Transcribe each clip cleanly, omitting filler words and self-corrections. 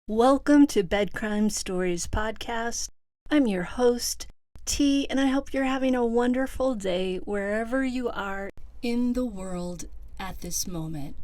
Welcome to Bed Crime Stories Podcast. I'm your host, T, and I hope you're having a wonderful day wherever you are in the world at this moment.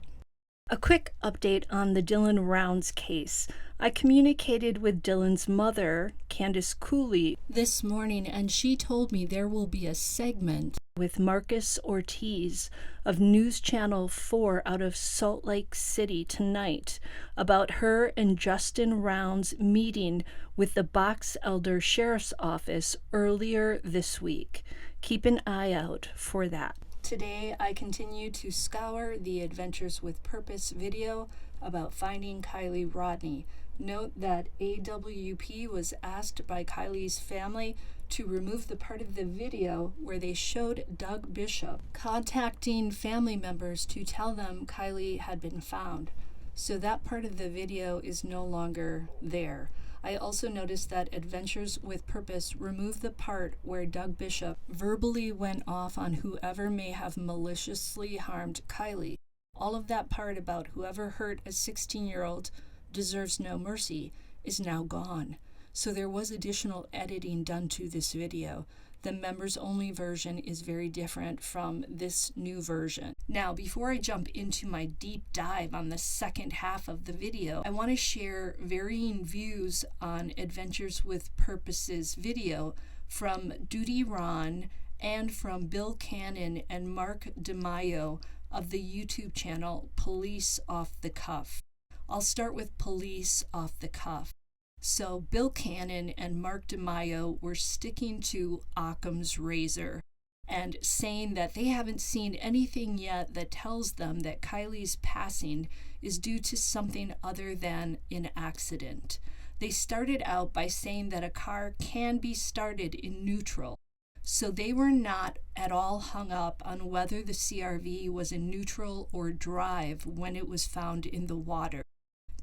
A quick update on the Dylan Rounds case. I communicated with Dylan's mother, Candace Cooley, this morning, and she told me there will be a segment with Marcus Ortiz of News Channel 4 out of Salt Lake City tonight about her and Justin Rounds meeting with the Box Elder Sheriff's Office earlier this week. Keep an eye out for that. Today, I continue to scour the Adventures with Purpose video about Finding Kiely Rodni. Note that AWP was asked by Kylie's family to remove the part of the video where they showed Doug Bishop contacting family members to tell them Kylie had been found. So that part of the video is no longer there. I also noticed that Adventures with Purpose removed the part where Doug Bishop verbally went off on whoever may have maliciously harmed Kylie. All of that part about whoever hurt a 16-year-old deserves no mercy is now gone. So there was additional editing done to this video. The members-only version is very different from this new version. Now, before I jump into my deep dive on the second half of the video, I want to share varying views on Adventures with Purpose's video from Duty Ron and from Bill Cannon and Mark DeMaio of the YouTube channel Police Off the Cuff. I'll start with Police Off the Cuff. So Bill Cannon and Mark DeMaio were sticking to Occam's razor and saying that they haven't seen anything yet that tells them that Kylie's passing is due to something other than an accident. They started out by saying that a car can be started in neutral, so they were not at all hung up on whether the CRV was in neutral or drive when it was found in the water.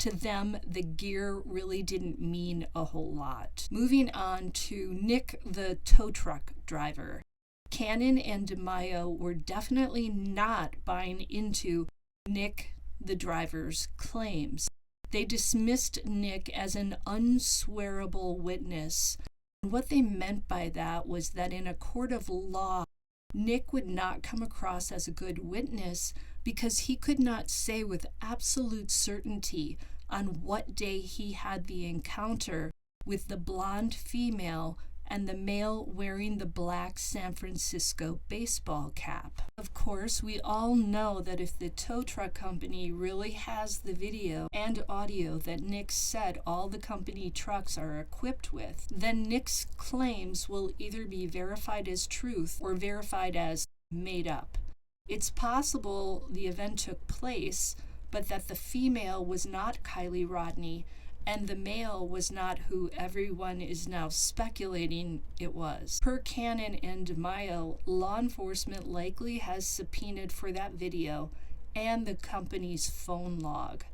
To them, the gear really didn't mean a whole lot. Moving on to Nick, the tow truck driver. Cannon and DeMaio were definitely not buying into Nick, the driver's claims. They dismissed Nick as an unswearable witness. What they meant by that was that in a court of law, Nick would not come across as a good witness because he could not say with absolute certainty on what day he had the encounter with the blonde female and the male wearing the black San Francisco baseball cap. Of course, we all know that if the tow truck company really has the video and audio that Nick said all the company trucks are equipped with, then Nick's claims will either be verified as truth or verified as made up. It's possible the event took place, but that the female was not Kiely Rodni and the male was not who everyone is now speculating it was. Per Cannon and DeMaio, law enforcement likely has subpoenaed for that video and the company's phone log.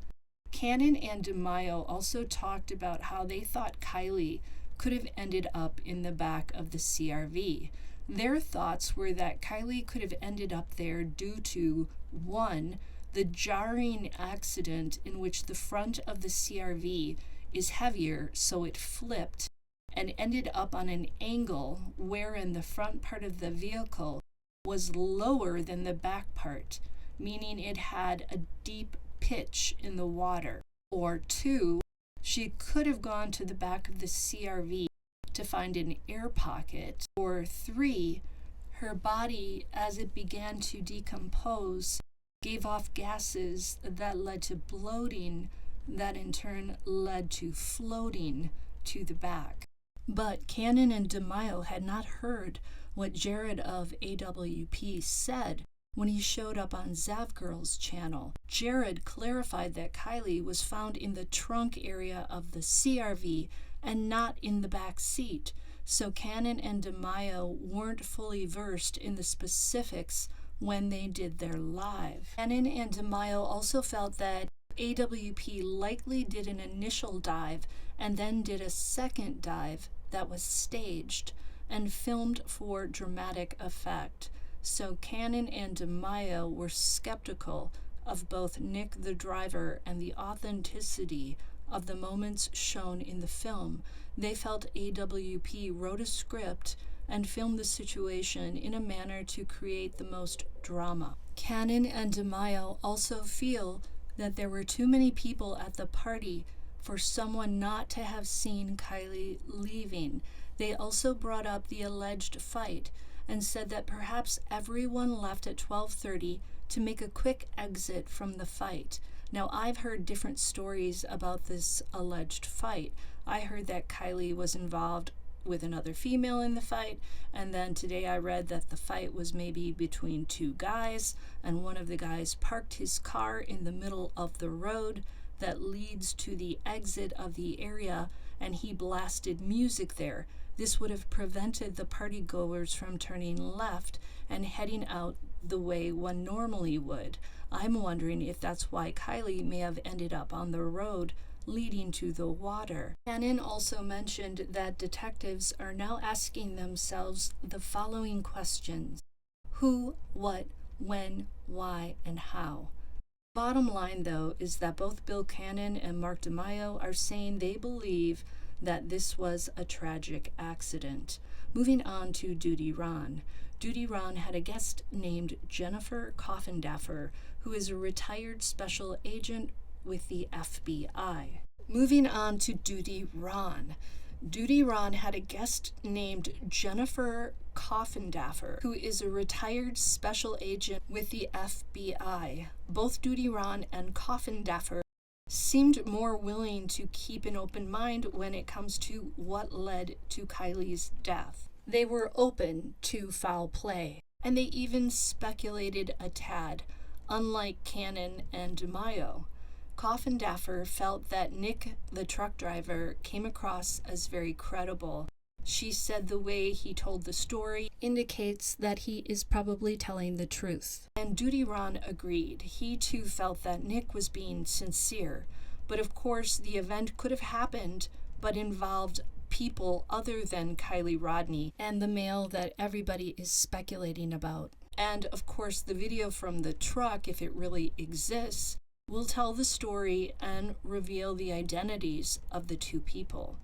Cannon and DeMaio also talked about how they thought Kylie could have ended up in the back of the CRV. Their thoughts were that Kylie could have ended up there due to, one, the jarring accident in which the front of the CRV is heavier, so it flipped and ended up on an angle wherein the front part of the vehicle was lower than the back part, meaning it had a deep pitch in the water. Or two, she could have gone to the back of the CRV to find an air pocket. Or three, her body, as it began to decompose, gave off gases that led to bloating, that in turn led to floating to the back. But Cannon and DeMaio had not heard what Jared of AWP said when he showed up on Zavgirl's channel. Jared clarified that Kylie was found in the trunk area of the CRV and not in the back seat, so Cannon and DeMaio weren't fully versed in the specifics when they did their live. Cannon and DeMaio also felt that AWP likely did an initial dive and then did a second dive that was staged and filmed for dramatic effect. So Cannon and DeMaio were skeptical of both Nick the driver and the authenticity of the moments shown in the film. They felt AWP wrote a script and filmed the situation in a manner to create the most drama. Cannon and DeMaio also feel that there were too many people at the party for someone not to have seen Kylie leaving. They also brought up the alleged fight and said that perhaps everyone left at 12:30 to make a quick exit from the fight. Now, I've heard different stories about this alleged fight. I heard that Kylie was involved with another female in the fight, and then today I read that the fight was maybe between two guys, and one of the guys parked his car in the middle of the road that leads to the exit of the area, and he blasted music there. This would have prevented the partygoers from turning left and heading out the way one normally would. I'm wondering if that's why Kylie may have ended up on the road leading to the water. Cannon also mentioned that detectives are now asking themselves the following questions: who, what, when, why, and how. Bottom line, though, is that both Bill Cannon and Mark DeMaio are saying they believe that this was a tragic accident. Moving on to Duty Ron. Duty Ron had a guest named Jennifer Coffindaffer, who is a retired special agent with the FBI. Moving on to Duty Ron. Duty Ron had a guest named Jennifer Coffindaffer, who is a retired special agent with the FBI. Both Duty Ron and Coffindaffer seemed more willing to keep an open mind when it comes to what led to Kylie's death. They were open to foul play, and they even speculated a tad, unlike Cannon and DeMaio. Coffindaffer felt that Nick, the truck driver, came across as very credible. She said the way he told the story indicates that he is probably telling the truth. And Duty Ron agreed. He too felt that Nick was being sincere. But of course, the event could have happened, but involved people other than Kylie Rodni and the male that everybody is speculating about. And of course, the video from the truck, if it really exists, will tell the story and reveal the identities of the two people.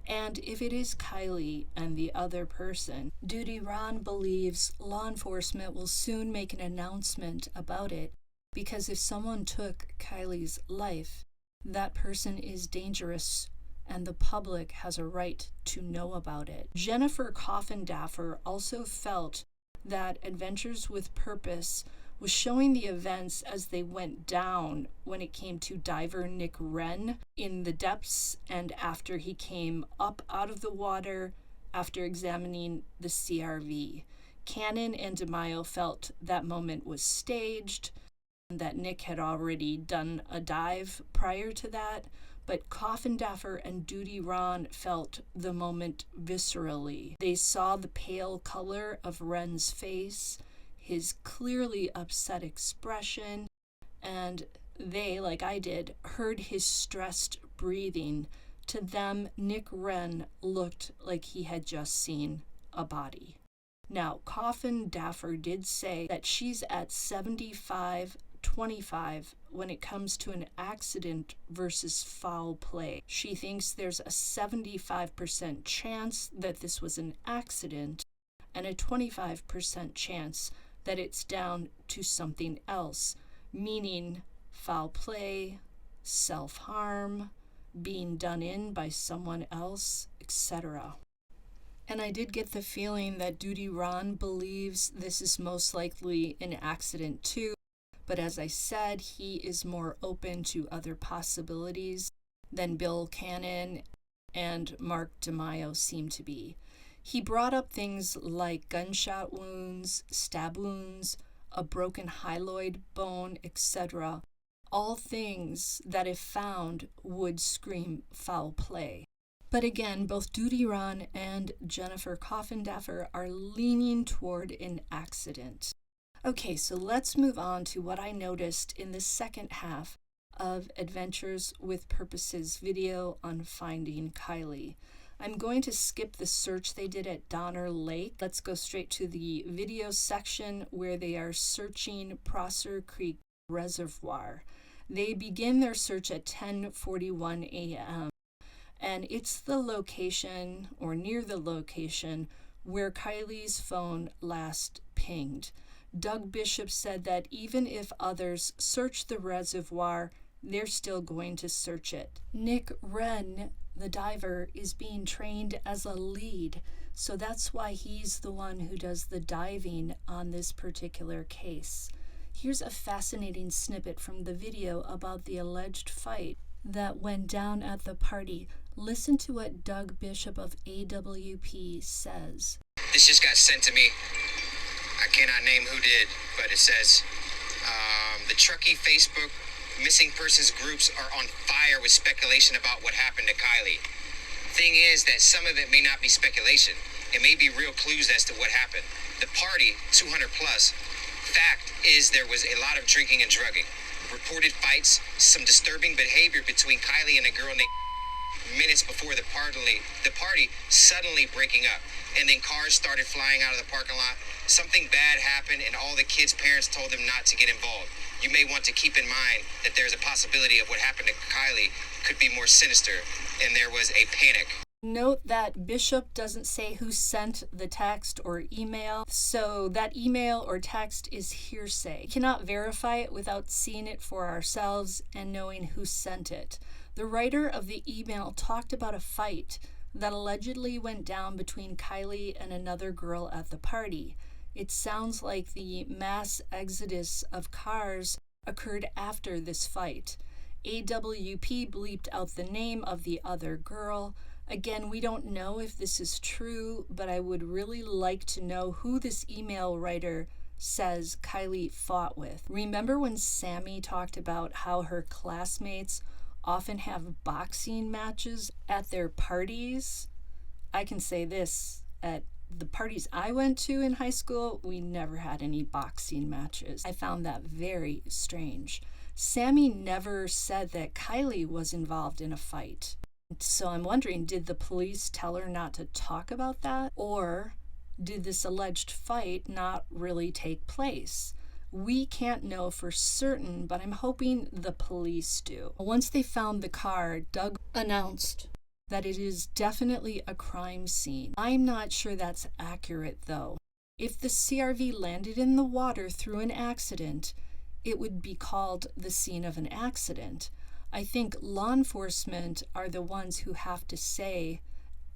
And if it is Kylie and the other person, Duty Ron believes law enforcement will soon make an announcement about it, because if someone took Kylie's life, that person is dangerous and the public has a right to know about it. Jennifer Coffindaffer also felt that Adventures with Purpose was showing the events as they went down when it came to diver Nick Wren in the depths and after he came up out of the water after examining the CRV. Cannon and DeMaio felt that moment was staged, and that Nick had already done a dive prior to that, but Coffindaffer and Duty Ron felt the moment viscerally. They saw the pale color of Wren's face, his clearly upset expression, and they, like I did, heard his stressed breathing. To them, Nick Wren looked like he had just seen a body. Now, Coffindaffer did say that she's at 75-25 when it comes to an accident versus foul play. She thinks there's a 75% chance that this was an accident and a 25% chance that it's down to something else, meaning foul play, self-harm, being done in by someone else, etc. And I did get the feeling that Duty Ron believes this is most likely an accident too, but as I said, he is more open to other possibilities than Bill Cannon and Mark DeMaio seem to be. He brought up things like gunshot wounds, stab wounds, a broken hyaloid bone, etc. All things that, if found, would scream foul play. But again, both Duty Ron and Jennifer Coffindaffer are leaning toward an accident. Okay, so let's move on to what I noticed in the second half of Adventures with Purpose's video on Finding Kylie. I'm going to skip the search they did at Donner Lake. Let's go straight to the video section where they are searching Prosser Creek Reservoir. They begin their search at 10:41 a.m. and it's the location or near the location where Kylie's phone last pinged. Doug Bishop said that even if others search the reservoir, they're still going to search it. Nick Wren, the diver, is being trained as a lead, so that's why he's the one who does the diving on this particular case. Here's a fascinating snippet from the video about the alleged fight that went down at the party. Listen to what Doug Bishop of AWP says. This just got sent to me. I cannot name who did, but it says, the Truckee Facebook missing persons groups are on fire with speculation about what happened to Kylie. Thing is that some of it may not be speculation. It may be real clues as to what happened. The party, 200 plus, fact is there was a lot of drinking and drugging. Reported fights, some disturbing behavior between Kylie and a girl named minutes before the party suddenly breaking up. And then cars started flying out of the parking lot. Something bad happened and all the kids' parents told them not to get involved. You may want to keep in mind that there's a possibility of what happened to Kylie could be more sinister, and there was a panic. Note that Bishop doesn't say who sent the text or email, so that email or text is hearsay. We cannot verify it without seeing it for ourselves and knowing who sent it. The writer of the email talked about a fight that allegedly went down between Kylie and another girl at the party. It sounds like the mass exodus of cars occurred after this fight. AWP bleeped out the name of the other girl. Again, we don't know if this is true, but I would really like to know who this email writer says Kylie fought with. Remember when Sammy talked about how her classmates often have boxing matches at their parties? I can say this, at the parties I went to in high school, we never had any boxing matches. I found that very strange. Sammy never said that Kylie was involved in a fight. So I'm wondering, did the police tell her not to talk about that? Or did this alleged fight not really take place? We can't know for certain, but I'm hoping the police do. Once they found the car, Doug announced that it is definitely a crime scene. I'm not sure that's accurate, though. If the CRV landed in the water through an accident, it would be called the scene of an accident. I think law enforcement are the ones who have to say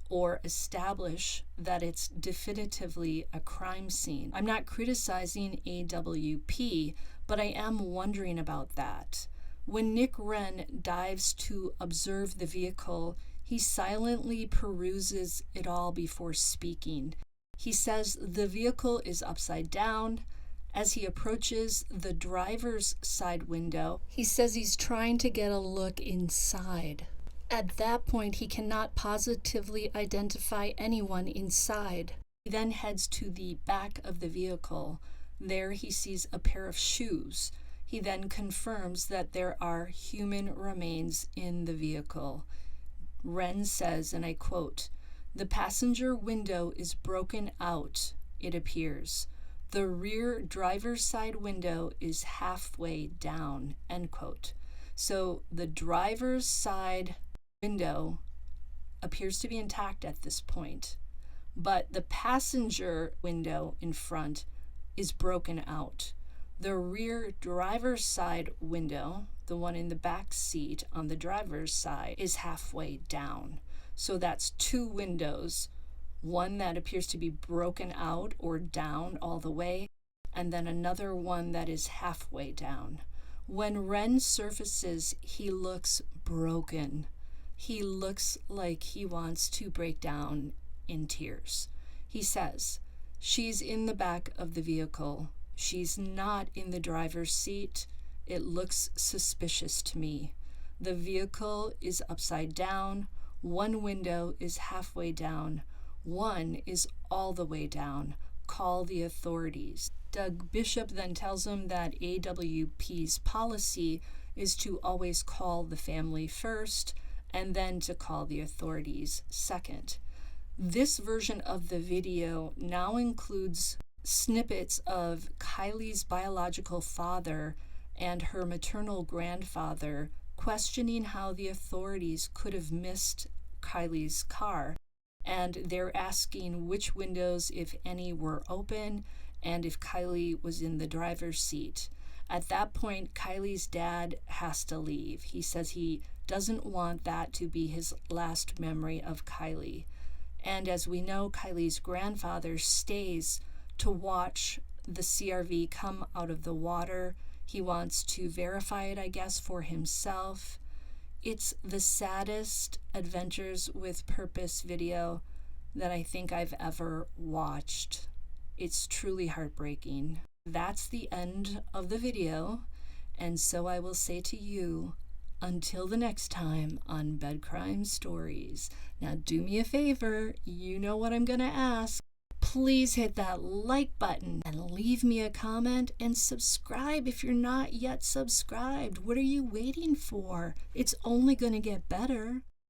or establish that it's definitively a crime scene. I'm not criticizing AWP, but I am wondering about that. When Nick Wren dives to observe the vehicle, he silently peruses it all before speaking. He says the vehicle is upside down. As he approaches the driver's side window, he says he's trying to get a look inside. At that point, he cannot positively identify anyone inside. He then heads to the back of the vehicle. There he sees a pair of shoes. He then confirms that there are human remains in the vehicle. Wren says, and I quote, "The passenger window is broken out, it appears. The rear driver's side window is halfway down," end quote. So the driver's side window appears to be intact at this point, but the passenger window in front is broken out. The rear driver's side window, the one in the back seat on the driver's side, is halfway down. So that's two windows, one that appears to be broken out or down all the way, and then another one that is halfway down. When Wren surfaces, he looks broken. He looks like he wants to break down in tears. He says, "She's in the back of the vehicle. She's not in the driver's seat. It looks suspicious to me. The vehicle is upside down. One window is halfway down. One is all the way down. Call the authorities." Doug Bishop then tells him that AWP's policy is to always call the family first and then to call the authorities second. This version of the video now includes snippets of Kylie's biological father and her maternal grandfather questioning how the authorities could have missed Kylie's car. And they're asking which windows, if any, were open and if Kylie was in the driver's seat. At that point, Kylie's dad has to leave. He says he doesn't want that to be his last memory of Kylie. And as we know, Kylie's grandfather stays to watch the CRV come out of the water. He wants to verify it, I guess, for himself. It's the saddest Adventures with Purpose video that I think I've ever watched. It's truly heartbreaking. That's the end of the video, and so I will say to you, until the next time on Bed Crime Stories. Now do me a favor, you know what I'm gonna ask. Please hit that like button and leave me a comment and subscribe if you're not yet subscribed. What are you waiting for? It's only gonna get better.